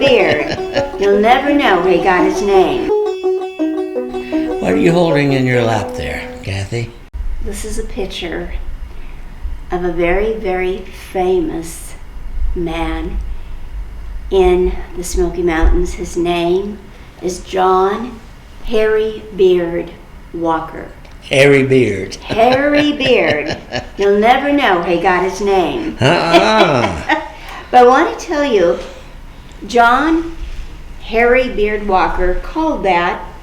beard. You'll never know where he got his name. What are you holding in your lap there, Kathy? This is a picture of a very, very famous man in the Smoky Mountains. His name is John Hairy Beard Walker. Hairy Beard. Hairy Beard. You'll never know where he got his name. Uh-uh. But I want to tell you, John Hairy Beard Walker called that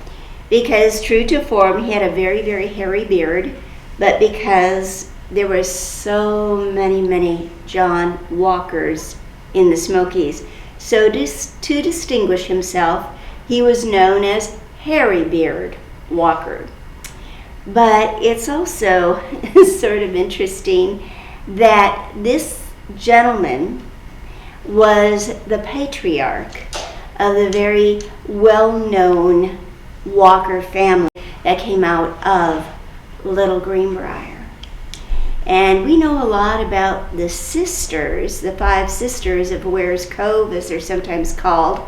because, true to form, he had a very, very hairy beard, but because there were so many John Walkers in the Smokies, so to distinguish himself, he was known as Hairy Beard Walker. But it's also sort of interesting that this gentleman was the patriarch of the very well-known Walker family that came out of Little Greenbrier. And we know a lot about the sisters, the 5 sisters of Ware's Cove, as they're sometimes called.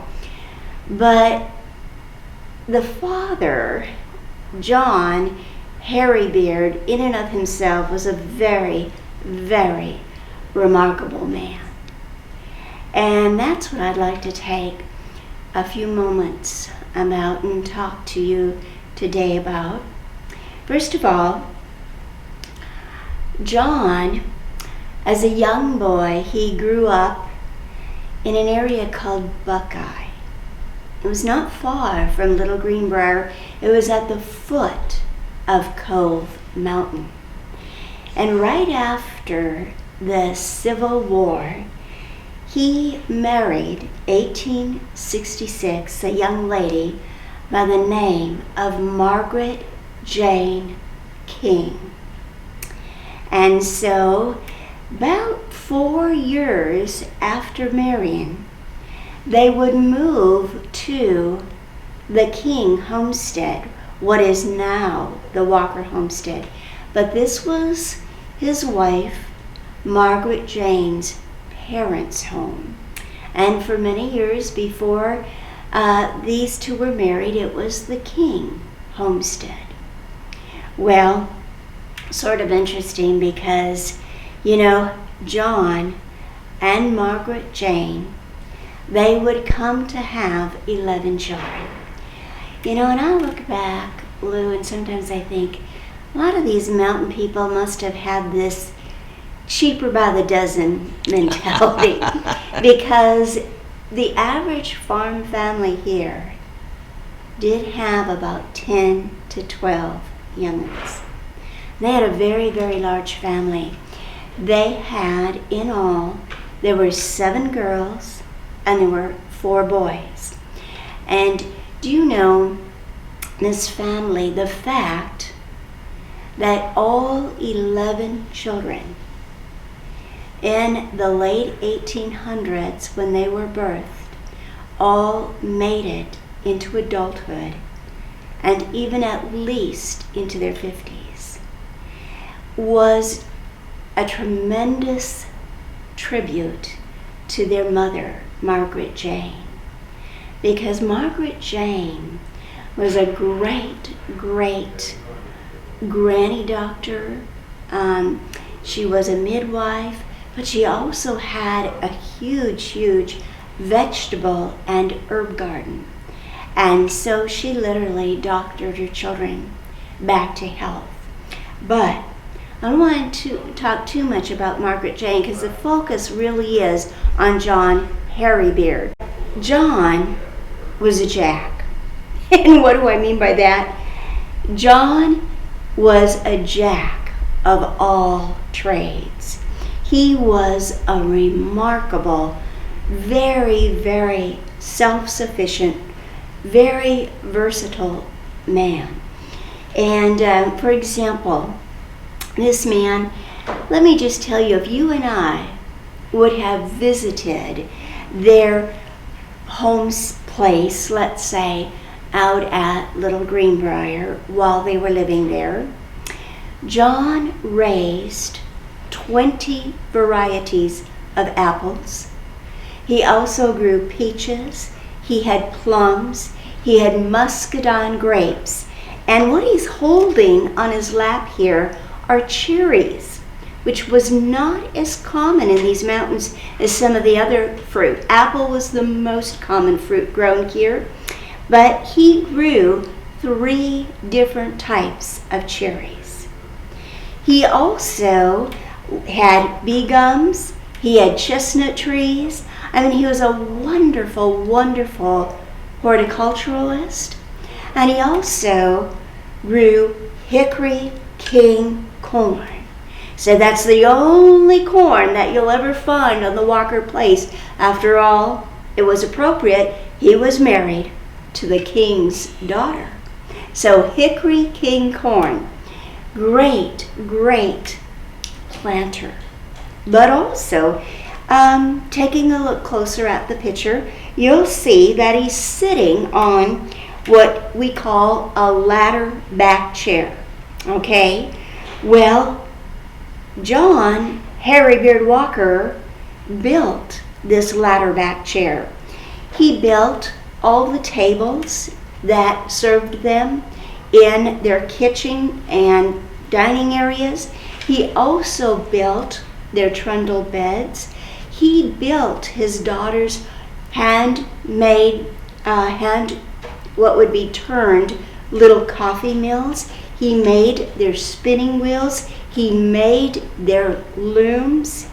But the father, John Hairy Beard, in and of himself, was a very, very remarkable man. And that's what I'd like to take a few moments about and talk to you today about. First of all, John, as a young boy, he grew up in an area called Buckeye. It was not far from Little Greenbrier. It was at the foot of Cove Mountain. And right after the Civil War, he married, 1866, a young lady by the name of Margaret Jane King. And so, about 4 years after marrying, they would move to the King homestead, what is now the Walker homestead. But this was his wife, Margaret Jane's parents' home. And for many years before these two were married, it was the King homestead. Well, sort of interesting because, John and Margaret Jane, they would come to have 11 children. And I look back, Lew, and sometimes I think a lot of these mountain people must have had this cheaper by the dozen mentality because the average farm family here did have about 10 to 12 young'uns. They had a very, very large family. They had, in all, there were 7 girls and there were 4 boys. And do you know, this family, the fact that all 11 children in the late 1800s, when they were birthed, all made it into adulthood and even at least into their 50s, was a tremendous tribute to their mother, Margaret Jane. Because Margaret Jane was a great, great granny doctor. She was a midwife, but she also had a huge vegetable and herb garden. And so she literally doctored her children back to health. But I don't want to talk too much about Margaret Jane because the focus really is on John Hairy Beard. John was a jack. And what do I mean by that? John was a jack of all trades. He was a remarkable, very, very self-sufficient, very versatile man. And for example, this man, let me just tell you, if you and I would have visited their home place, let's say, out at Little Greenbrier while they were living there, John raised 20 varieties of apples. He also grew peaches. He had plums. He had muscadine grapes. And what he's holding on his lap here are cherries, which was not as common in these mountains as some of the other fruit. Apple was the most common fruit grown here, but he grew 3 different types of cherries. He also had bee gums. He had chestnut trees. I mean, he was a wonderful, wonderful horticulturalist. And he also grew hickory king corn. So that's the only corn that you'll ever find on the Walker place. After all, it was appropriate. He was married to the king's daughter. So hickory king corn, great, great planter. But also, taking a look closer at the picture, you'll see that he's sitting on what we call a ladder back chair. Okay? Well, John Hairy Beard Walker built this ladder back chair. He built all the tables that served them in their kitchen and dining areas. He also built their trundle beds. He built his daughter's handmade, what would be turned little coffee mills. He made their spinning wheels. He made their looms.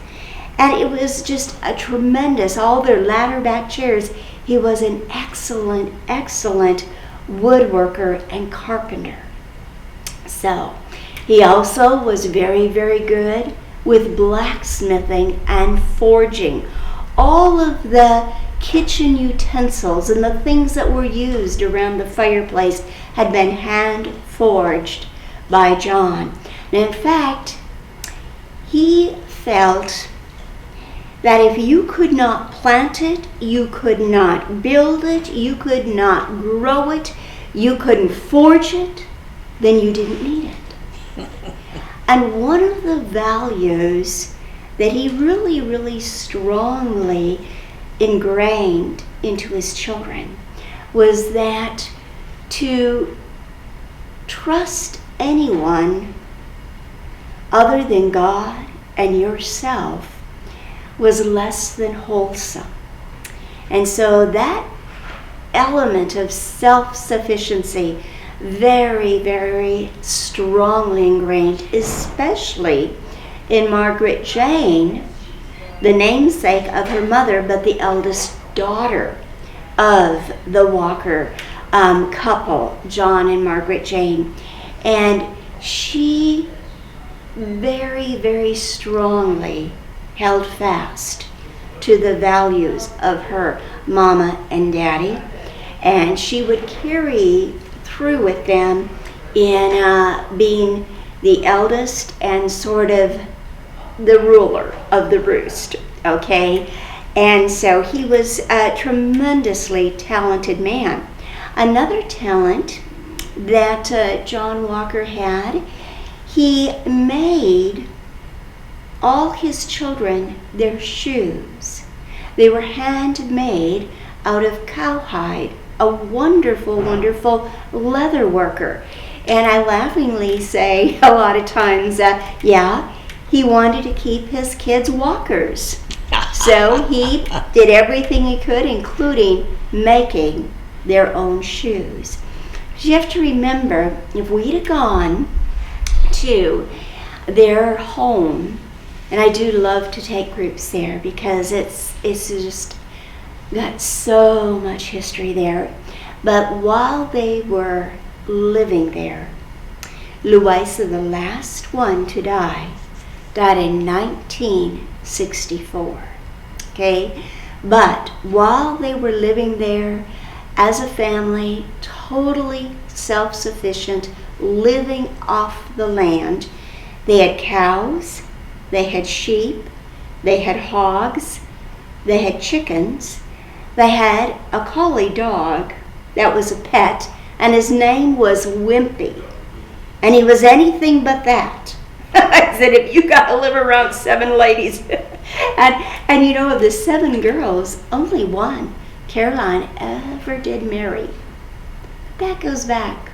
And it was just a tremendous, all their ladder back chairs. He was an excellent, excellent woodworker and carpenter. So he also was very, very good with blacksmithing and forging. All of the kitchen utensils and the things that were used around the fireplace had been hand forged by John. And in fact, he felt that if you could not plant it, you could not build it, you could not grow it, you couldn't forge it, then you didn't need it. And one of the values that he really, really strongly ingrained into his children was that to trust anyone other than God and yourself was less than wholesome. And so that element of self-sufficiency, very, very strongly ingrained, especially in Margaret Jane, the namesake of her mother, but the eldest daughter of the Walker couple, John and Margaret Jane. And she very, very strongly held fast to the values of her mama and daddy, and she would carry through with them in being the eldest and sort of the ruler of the roost, okay? And so he was a tremendously talented man. Another talent that John Walker had, he made all his children their shoes. They were handmade out of cowhide, a wonderful, wonderful leather worker. And I laughingly say a lot of times, he wanted to keep his kids walkers. So he did everything he could, including making their own shoes. You have to remember, if we'd have gone to their home, and I do love to take groups there because it's just got so much history there. But while they were living there, Louisa, the last one to die, died in 1964. Okay? But while they were living there as a family, totally self-sufficient, living off the land, they had cows, they had sheep, they had hogs, they had chickens, they had a collie dog that was a pet, and his name was Wimpy. And he was anything but that. I said, if you got to live around 7 ladies. and you know, of the 7 girls, only one, Caroline, ever did marry. That goes back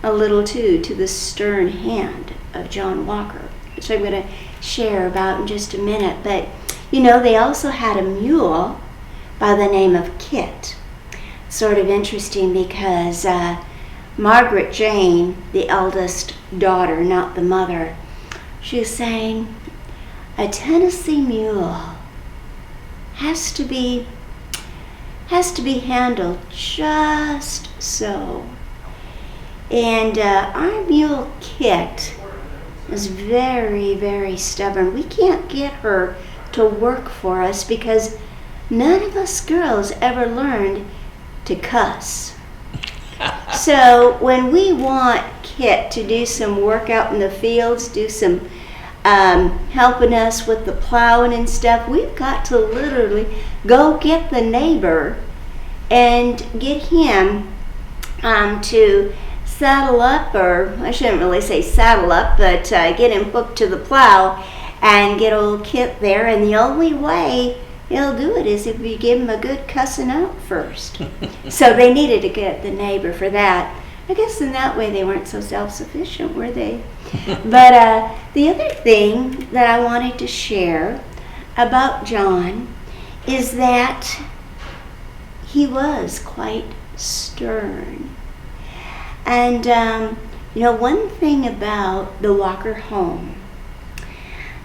a little too to the stern hand of John Walker, which I'm going to share about in just a minute. But you know, they also had a mule by the name of Kit. Sort of interesting because Margaret Jane, the eldest daughter, not the mother, she was saying, a Tennessee mule has to be handled just so. And our mule Kit is very, very stubborn. We can't get her to work for us because none of us girls ever learned to cuss. So when we want Kit to do some work out in the fields, do some helping us with the plowing and stuff, we've got to literally go get the neighbor and get him to saddle up, or I shouldn't really say saddle up, but get him hooked to the plow and get old Kit there. And the only way he'll do it is if you give him a good cussing out first. So they needed to get the neighbor for that. I guess in that way they weren't so self-sufficient, were they? But the other thing that I wanted to share about John is that he was quite stern. And you know, one thing about the Walker home,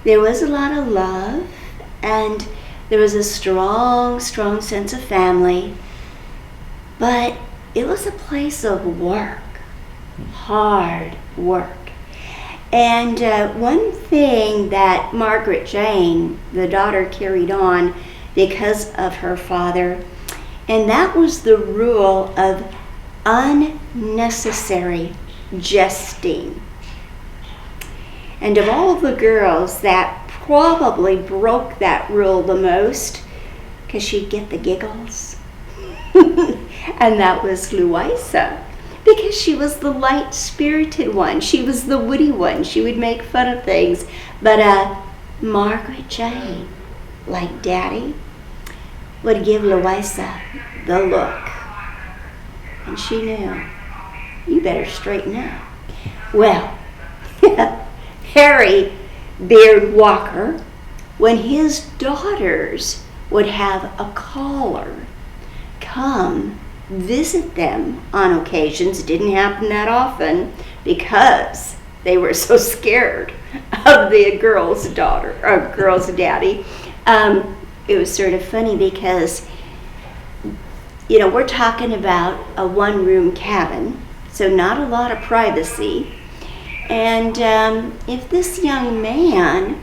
there was a lot of love, and there was a strong, strong sense of family, but it was a place of work, hard work. And one thing that Margaret Jane, the daughter, carried on because of her father, and that was the rule of unnecessary jesting. And of all the girls, that probably broke that rule the most, because she'd get the giggles. And that was Louisa, because she was the light-spirited one. She was the witty one. She would make fun of things. But Margaret Jane, like Daddy, would give Louisa the look. And she knew, you better straighten up. Well, Harry Beard Walker, when his daughters would have a caller come visit them on occasions, it didn't happen that often because they were so scared of the girl's daughter or girl's daddy. It was sort of funny because, you know, we're talking about a one-room cabin, so not a lot of privacy. And if this young man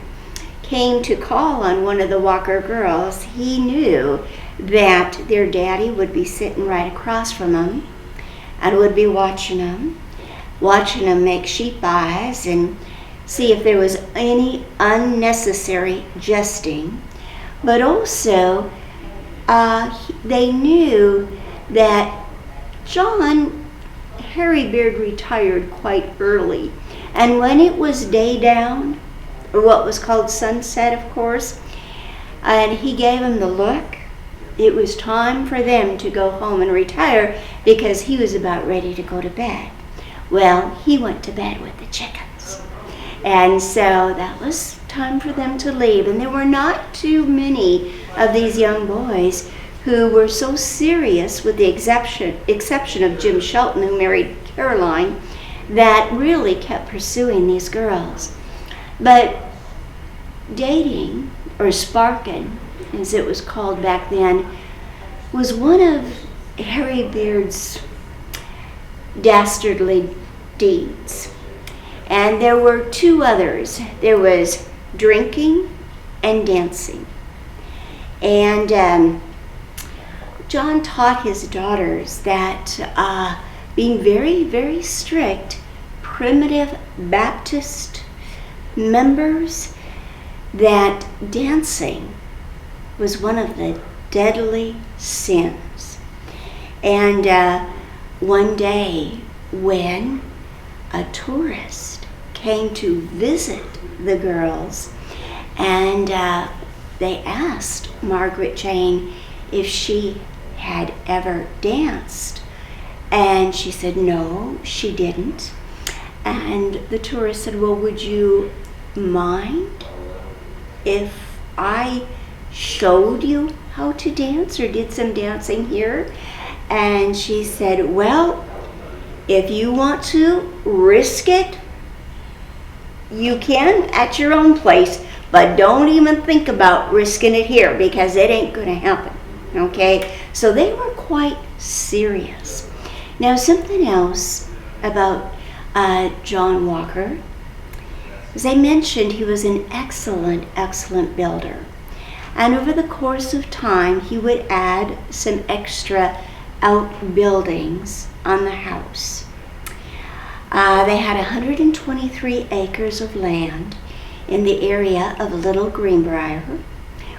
came to call on one of the Walker girls, he knew that their daddy would be sitting right across from them and would be watching them make sheep eyes and see if there was any unnecessary jesting. But also, they knew that Harry Beard retired quite early. And when it was day down, or what was called sunset, of course, and he gave them the look, it was time for them to go home and retire because he was about ready to go to bed. Well, he went to bed with the chickens. And so that was time for them to leave. And there were not too many of these young boys who were so serious, with the exception of Jim Shelton, who married Caroline, that really kept pursuing these girls. But dating, or sparking, as it was called back then, was one of Harry Beard's dastardly deeds. And there were 2 others. There was drinking and dancing. And John taught his daughters that being very, very strict Primitive Baptist members, that dancing was one of the deadly sins. And one day when a tourist came to visit the girls, and they asked Margaret Jane if she had ever danced. And she said no, she didn't. And the tourist said, well, would you mind if I showed you how to dance or did some dancing here? And she said, well, if you want to risk it, you can at your own place, but don't even think about risking it here because it ain't going to happen. Okay? So they were quite serious. Now, something else about John Walker. As I mentioned, he was an excellent builder. And over the course of time, he would add some extra outbuildings on the house. They had 123 acres of land in the area of Little Greenbrier,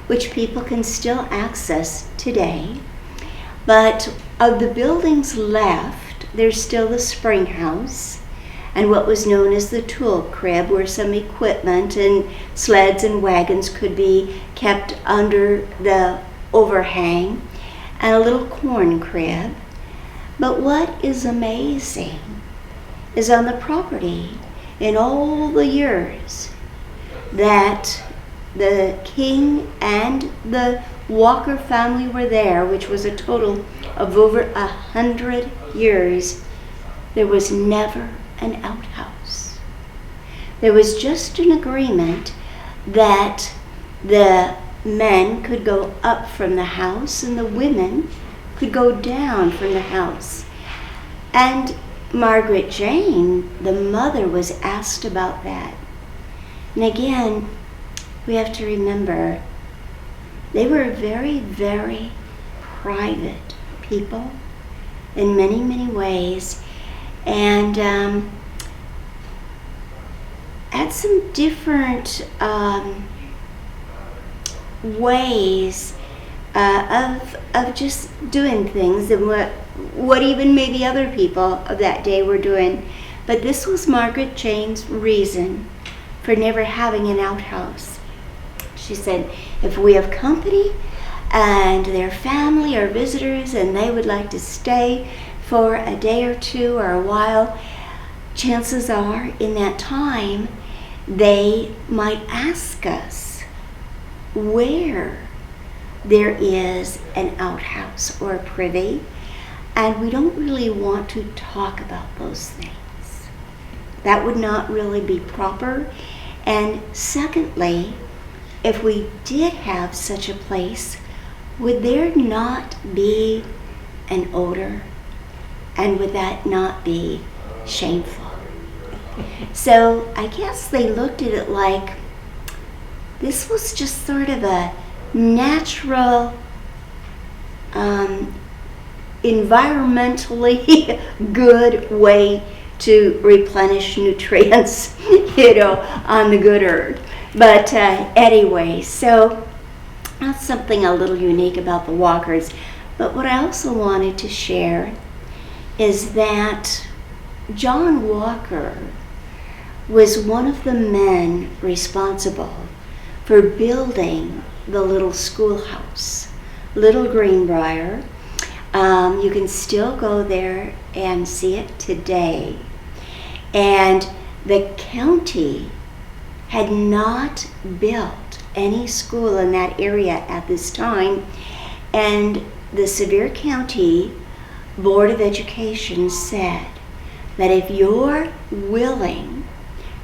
which people can still access today. But of the buildings left, there's still the spring house and what was known as the tool crib, where some equipment and sleds and wagons could be kept under the overhang, and a little corn crib. But what is amazing is on the property, in all the years that the King and the Walker family were there, which was a total of over 100 years, there was never an outhouse. There was just an agreement that the men could go up from the house and the women could go down from the house. And Margaret Jane, the mother, was asked about that. And again, we have to remember, they were very, very private people in many, many ways, and had some different ways of just doing things than what even maybe other people of that day were doing. But this was Margaret Jane's reason for never having an outhouse. She said, if we have company and their family or visitors and they would like to stay for a day or two or a while, chances are in that time they might ask us where there is an outhouse or a privy, and we don't really want to talk about those things. That would not really be proper. And secondly, if we did have such a place, would there not be an odor? And would that not be shameful? So I guess they looked at it like this was just sort of a natural, environmentally good way to replenish nutrients, on the good earth. But anyway, so that's something a little unique about the Walkers. But what I also wanted to share is that John Walker was one of the men responsible for building the little schoolhouse, Little Greenbrier. You can still go there and see it today. And the county had not built any school in that area at this time, and the Sevier County Board of Education said that if you're willing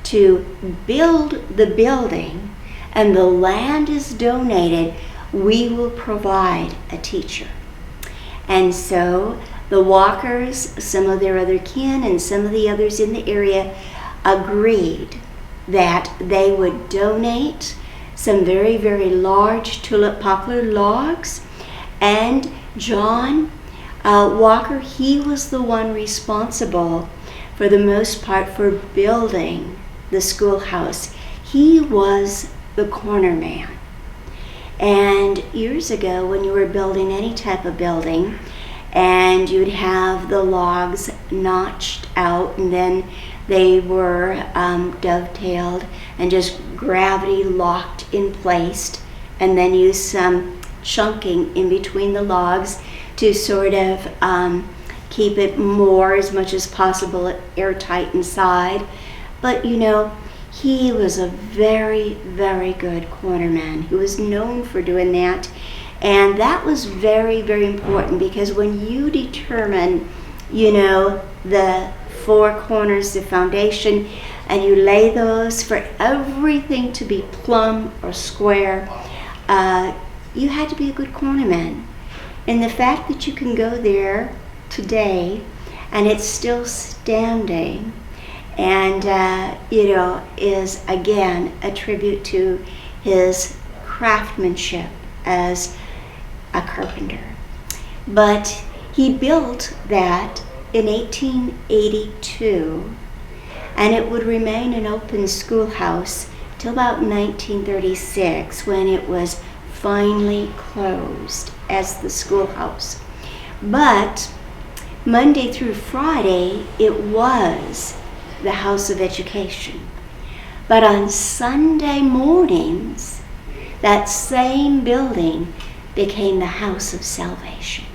to build the building and the land is donated, we will provide a teacher. And so the Walkers, some of their other kin, and some of the others in the area agreed that they would donate some very, very large tulip poplar logs. And John Walker, he was the one responsible for the most part for building the schoolhouse. He was the corner man. And years ago, when you were building any type of building, and you'd have the logs notched out, and then They were dovetailed and just gravity locked in place, and then used some chunking in between the logs to sort of keep it more, as much as possible, airtight inside. But he was a very, very good cornerman. He was known for doing that. And that was very, very important, because when you determine, the four corners, the foundation, and you lay those for everything to be plumb or square, you had to be a good cornerman. And the fact that you can go there today and it's still standing, and is again a tribute to his craftsmanship as a carpenter. But he built that in 1882, and it would remain an open schoolhouse till about 1936, when it was finally closed as the schoolhouse. But Monday through Friday, it was the House of Education. But on Sunday mornings, that same building became the House of Salvation,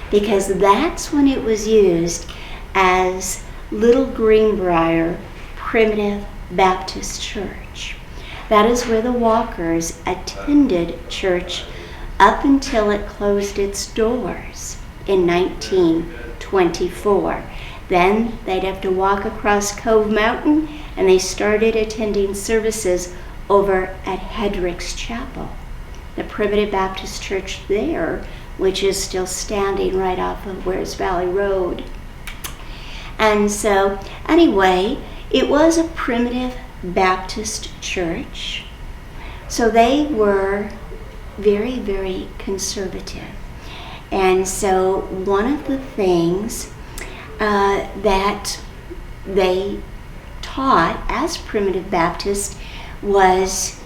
because that's when it was used as Little Greenbrier Primitive Baptist Church. That is where the Walkers attended church up until it closed its doors in 1924. Then they'd have to walk across Cove Mountain, and they started attending services over at Hedrick's Chapel, the Primitive Baptist Church there, which is still standing right off of Wares Valley Road. And so, anyway, it was a Primitive Baptist church. So they were very, very conservative. And so one of the things that they taught as Primitive Baptist was,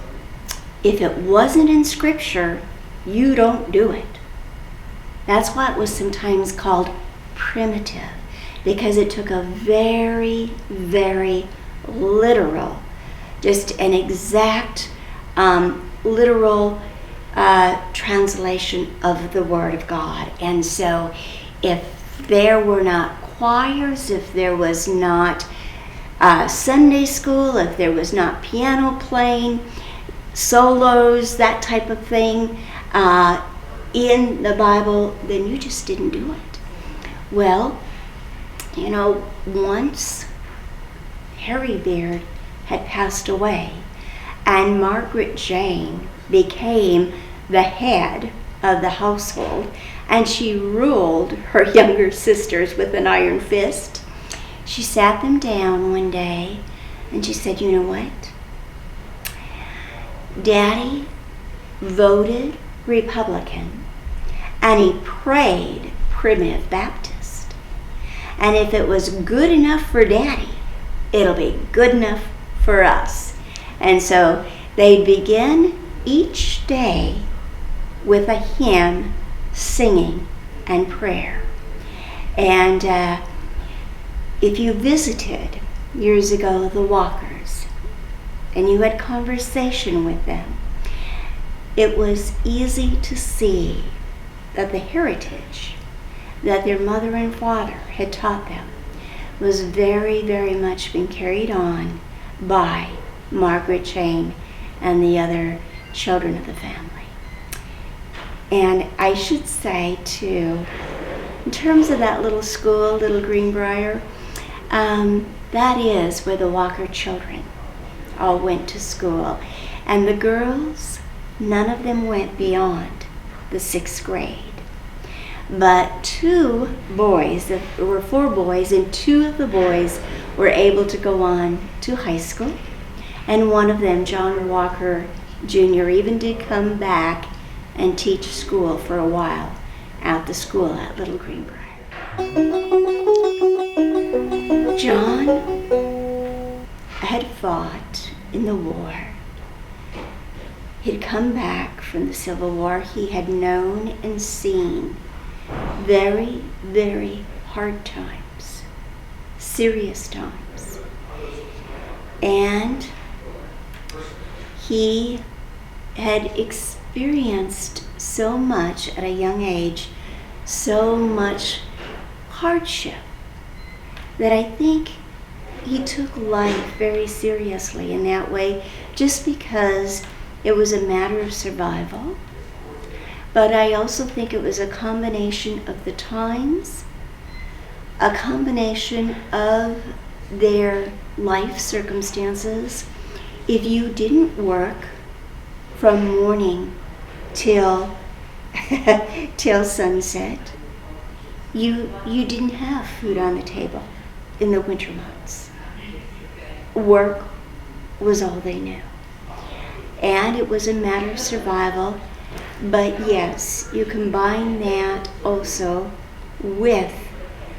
if it wasn't in Scripture, you don't do it. That's why it was sometimes called primitive, because it took a very, very literal, just an exact literal translation of the Word of God. And so if there were not choirs, if there was not Sunday school, if there was not piano playing, solos, that type of thing in the Bible, then you just didn't do it. Well, once Harry Beard had passed away, and Margaret Jane became the head of the household, and she ruled her younger sisters with an iron fist. She sat them down one day and she said, "You know what? Daddy voted Republican, and he prayed Primitive Baptist. And if it was good enough for Daddy, it'll be good enough for us." And so they begin each day with a hymn, singing, and prayer. And if you visited years ago the Walkers and you had conversation with them, it was easy to see that the heritage that their mother and father had taught them was very, very much being carried on by Margaret Jane and the other children of the family. And I should say, too, in terms of that little school, Little Greenbrier, that is where the Walker children all went to school. And the girls, none of them went beyond the 6th grade. But 2 boys, there were 4 boys, and 2 of the boys were able to go on to high school. And one of them, John Walker Jr., even did come back and teach school for a while at the school at Little Greenbrier. John had fought in the war. He'd come back from the Civil War. He had known and seen very, very hard times, serious times. And he had experienced so much at a young age, so much hardship, that I think he took life very seriously in that way, just because it was a matter of survival. But I also think it was a combination of the times, a combination of their life circumstances. If you didn't work from morning till till sunset, you didn't have food on the table in the winter months. Work was all they knew. And it was a matter of survival. But yes, you combine that also with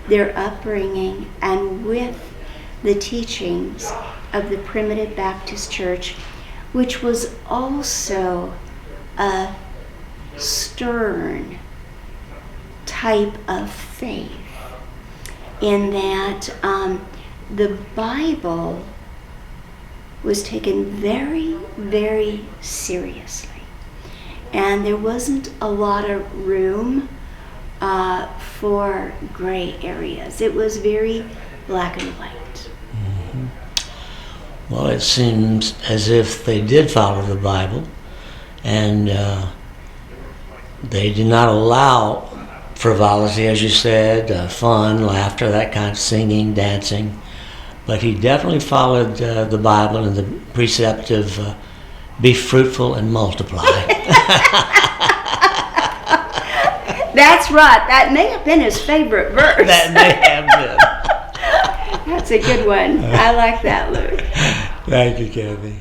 their upbringing and with the teachings of the primitive Baptist church, which was also a stern type of faith, in that the Bible was taken very, very seriously. And there wasn't a lot of room for gray areas. It was very black and white. Mm-hmm. Well, it seems as if they did follow the Bible, and they did not allow frivolity, as you said, fun, laughter, that kind of singing, dancing. But he definitely followed the Bible and the precept of be fruitful and multiply. That's right. That may have been his favorite verse. That may have been. That's a good one. I like that, Luke. Thank you, Kathy.